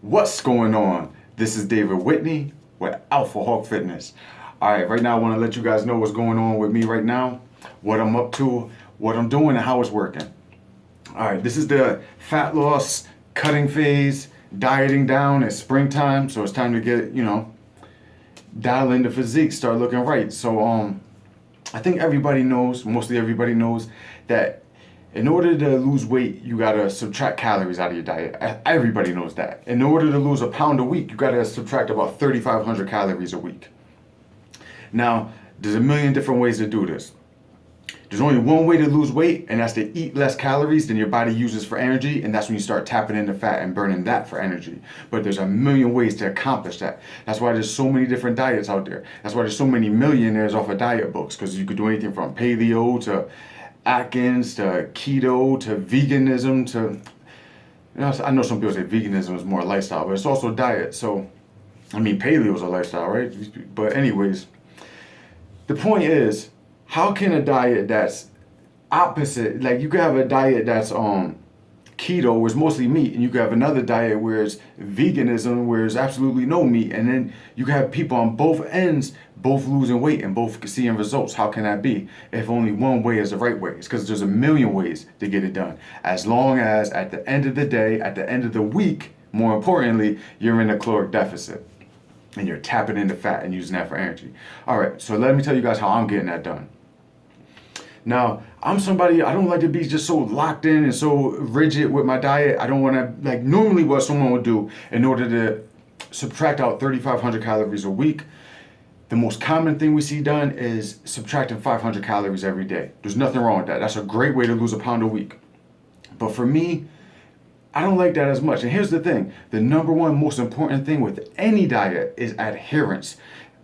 What's going on? This is David Whitney with Alphahawkfitness. Alright, right now I want to let you guys know what's going on with me right now, what I'm up to, what I'm doing, and how it's working. Alright, this is the fat loss cutting phase, dieting down. It's springtime, so it's time to get, dial into physique, start looking right. So I think everybody knows, mostly everybody knows, that in order to lose weight, you gotta subtract calories out of your diet. Everybody knows that. In order to lose a pound a week, you gotta subtract about 3,500 calories a week. Now, there's a million different ways to do this. There's only one way to lose weight, and that's to eat less calories than your body uses for energy, and that's when you start tapping into fat and burning that for energy. But there's a million ways to accomplish that. That's why there's so many different diets out there. That's why there's so many millionaires off of diet books, because you could do anything from paleo to Atkins to keto to veganism to, I know some people say veganism is more a lifestyle, but it's also diet. So, paleo is a lifestyle, right? But anyways, the point is, how can a diet that's opposite, like you could have a diet that's keto, where it's mostly meat, and you could have another diet where it's veganism, where there's absolutely no meat, and then you could have people on both ends, both losing weight and both seeing results. How can that be if only one way is the right way? It's because there's a million ways to get it done. As long as at the end of the day, at the end of the week, more importantly, you're in a caloric deficit and you're tapping into fat and using that for energy. All right, so let me tell you guys how I'm getting that done. Now, I'm somebody, I don't like to be just so locked in and so rigid with my diet. I don't want to, normally what someone would do in order to subtract out 3,500 calories a week, the most common thing we see done is subtracting 500 calories every day. There's nothing wrong with that. That's a great way to lose a pound a week. But for me, I don't like that as much. And here's the thing. The number one most important thing with any diet is adherence.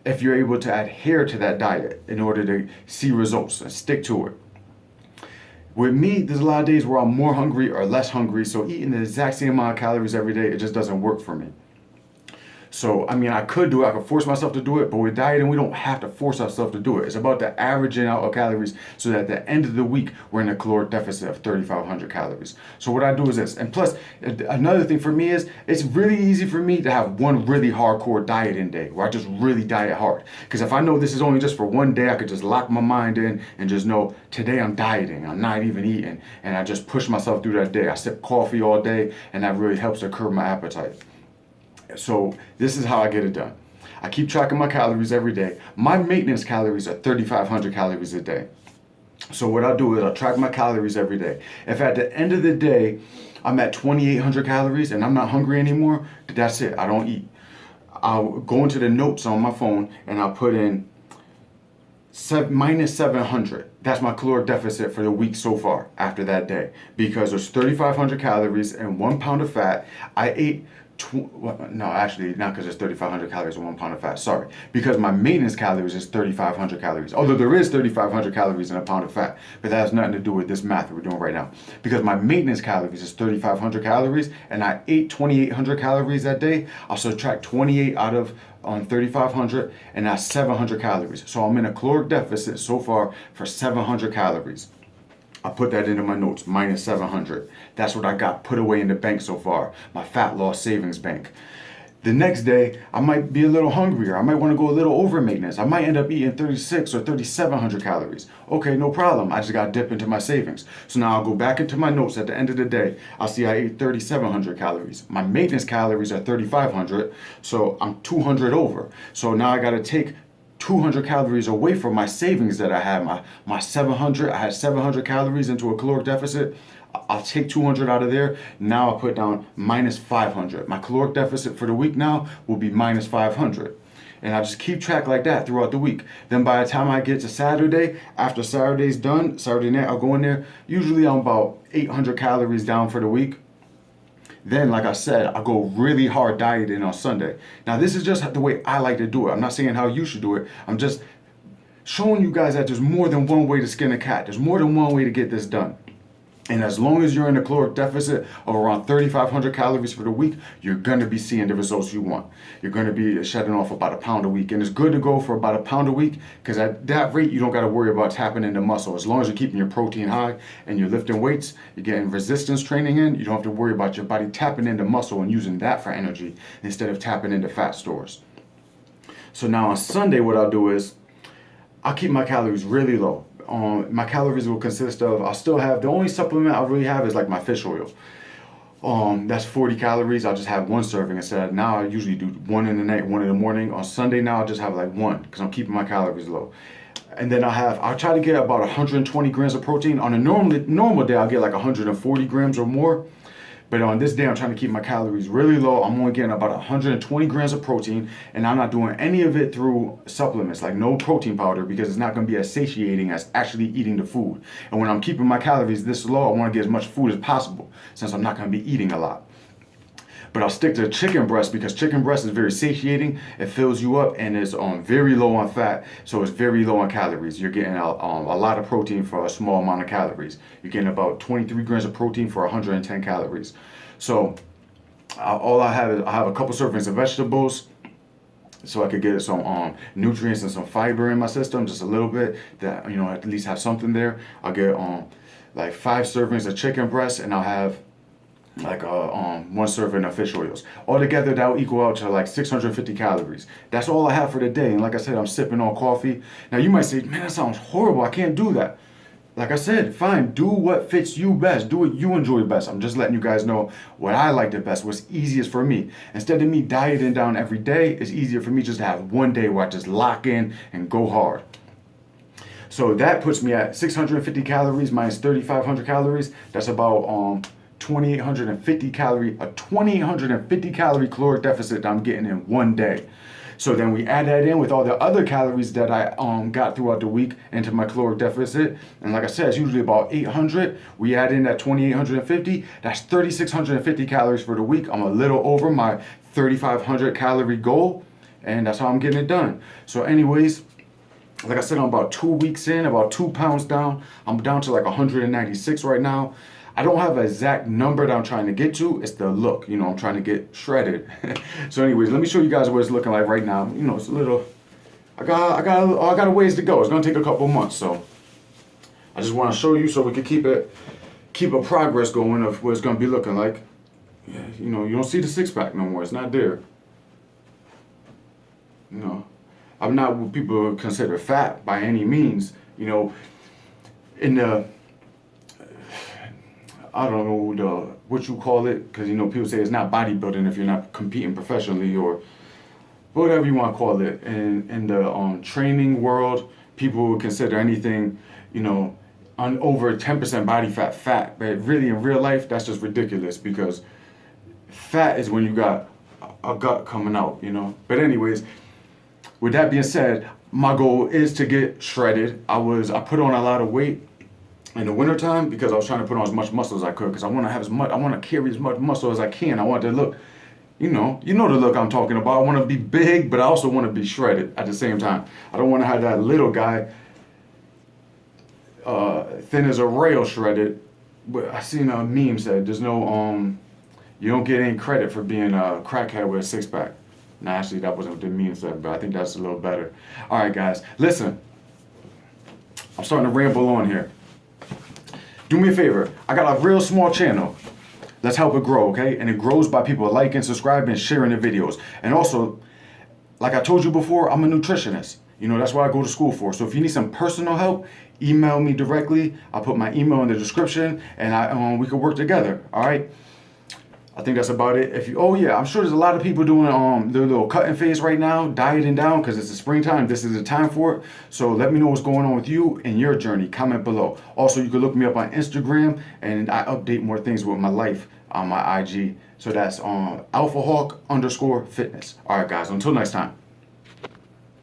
If you're able to adhere to that diet in order to see results and stick to it. With me, there's a lot of days where I'm more hungry or less hungry, so eating the exact same amount of calories every day, it just doesn't work for me. So, I could do it, I could force myself to do it, but with dieting, we don't have to force ourselves to do it. It's about the averaging out of calories so that at the end of the week, we're in a caloric deficit of 3,500 calories. So what I do is this, and plus, another thing for me is, it's really easy for me to have one really hardcore dieting day, where I just really diet hard. Because if I know this is only just for one day, I could just lock my mind in and just know, today I'm dieting, I'm not even eating, and I just push myself through that day. I sip coffee all day, and that really helps to curb my appetite. So this is how I get it done. I keep track of my calories every day. My maintenance calories are 3,500 calories a day. So what I'll do is I'll track my calories every day. If at the end of the day I'm at 2,800 calories and I'm not hungry anymore, that's it. I don't eat. I'll go into the notes on my phone and I'll put in minus 700. That's my caloric deficit for the week so far after that day. Because there's 3,500 calories and 1 pound of fat. I ate no, actually, not because there's 3,500 calories and 1 pound of fat. Sorry. Because my maintenance calories is 3,500 calories. Although there is 3,500 calories in a pound of fat. But that has nothing to do with this math that we're doing right now. Because my maintenance calories is 3,500 calories and I ate 2,800 calories that day. I'll subtract 28 out of 3,500 and that's 700 calories. So I'm in a caloric deficit so far for 700 calories. I put that into my notes, minus 700. That's what I got put away in the bank so far, my fat loss savings bank. The next day, I might be a little hungrier. I might want to go a little over maintenance. I might end up eating 36 or 3,700 calories. Okay, no problem. I just got to dip into my savings. So now I'll go back into my notes at the end of the day. I'll see I ate 3,700 calories. My maintenance calories are 3,500, so I'm 200 over. So now I got to take 200 calories away from my savings that I had. My 700, I had 700 calories into a caloric deficit. I'll take 200 out of there. Now I'll put down minus 500. My caloric deficit for the week now will be minus 500. And I just keep track like that throughout the week. Then by the time I get to Saturday, after Saturday's done, Saturday night, I'll go in there. Usually I'm about 800 calories down for the week. Then, like I said, I go really hard dieting on Sunday. Now, this is just the way I like to do it. I'm not saying how you should do it. I'm just showing you guys that there's more than one way to skin a cat. There's more than one way to get this done. And as long as you're in a caloric deficit of around 3,500 calories for the week, you're going to be seeing the results you want. You're going to be shedding off about a pound a week. And it's good to go for about a pound a week, because at that rate, you don't got to worry about tapping into muscle. As long as you're keeping your protein high and you're lifting weights, you're getting resistance training in, you don't have to worry about your body tapping into muscle and using that for energy instead of tapping into fat stores. So now on Sunday, what I'll do is I'll keep my calories really low. My calories will consist of, I'll still have, the only supplement I really have is like my fish oil. That's 40 calories. I'll just have one serving instead. Now I usually do one in the night, one in the morning. On Sunday now I'll just have like one, because I'm keeping my calories low. And then I'll try to get about 120 grams of protein. On a normal day I'll get like 140 grams or more. But on this day, I'm trying to keep my calories really low. I'm only getting about 120 grams of protein, and I'm not doing any of it through supplements, like no protein powder, because it's not going to be as satiating as actually eating the food. And when I'm keeping my calories this low, I want to get as much food as possible, since I'm not going to be eating a lot. But I'll stick to chicken breast, because chicken breast is very satiating. It fills you up, and it's very low on fat, so it's very low on calories. You're getting a lot of protein for a small amount of calories. You're getting about 23 grams of protein for 110 calories. So all I have is I have a couple servings of vegetables, so I could get some nutrients and some fiber in my system, just a little bit, that at least have something there. I'll get like 5 servings of chicken breast, and I'll have like one serving of fish oils. Altogether, that will equal out to like 650 calories. That's all I have for the day. And like I said, I'm sipping on coffee. Now you might say, man, that sounds horrible. I can't do that. Like I said, fine, do what fits you best. Do what you enjoy best. I'm just letting you guys know what I like the best, what's easiest for me. Instead of me dieting down every day, it's easier for me just to have one day where I just lock in and go hard. So that puts me at 650 calories minus 3,500 calories. That's about 2,850 calorie caloric deficit that I'm getting in one day. So then we add that in with all the other calories that I got throughout the week into my caloric deficit. And like I said, it's usually about 800. We add in that 2,850. That's 3,650 calories for the week. I'm a little over my 3,500 calorie goal, and that's how I'm getting it done. So anyways, like I said, I'm about 2 weeks in, about 2 pounds down. I'm down to like 196 right now. I don't have an exact number that I'm trying to get to. It's the look, I'm trying to get shredded. So anyways, let me show you guys what it's looking like right now. It's a little, I got a ways to go. It's gonna take a couple months. So I just want to show you so we can keep a progress going of what it's gonna be looking like. Yeah, you don't see the 6-pack no more. It's not there. I'm not what people consider fat by any means. In the, I don't know what you call it, because people say it's not bodybuilding if you're not competing professionally, or whatever you want to call it. In the training world, people would consider anything over 10% body fat, but really in real life that's just ridiculous, because fat is when you got a gut coming out. But anyways, with that being said, my goal is to get shredded. I put on a lot of weight in the wintertime because I was trying to put on as much muscle as I could, because I want to carry as much muscle as I can. I want to look, the look I'm talking about. I want to be big, but I also want to be shredded at the same time. I don't want to have that little guy, thin as a rail, shredded. But I seen a meme said there's no, you don't get any credit for being a crackhead with a 6-pack. Nah, actually that wasn't what the meme said, but I think that's a little better. All right, guys, listen. I'm starting to ramble on here. Do me a favor. I got a real small channel. Let's help it grow, okay? And it grows by people liking, subscribing, and sharing the videos. And also, like I told you before, I'm a nutritionist. That's what I go to school for. So if you need some personal help, email me directly. I'll put my email in the description, and we can work together, all right? I think that's about it. I'm sure there's a lot of people doing their little cutting phase right now, dieting down, because it's the springtime. This is the time for it. So let me know what's going on with you and your journey. Comment below. Also, you can look me up on Instagram, and I update more things with my life on my IG. So that's Alphahawk_fitness. All right, guys. Until next time.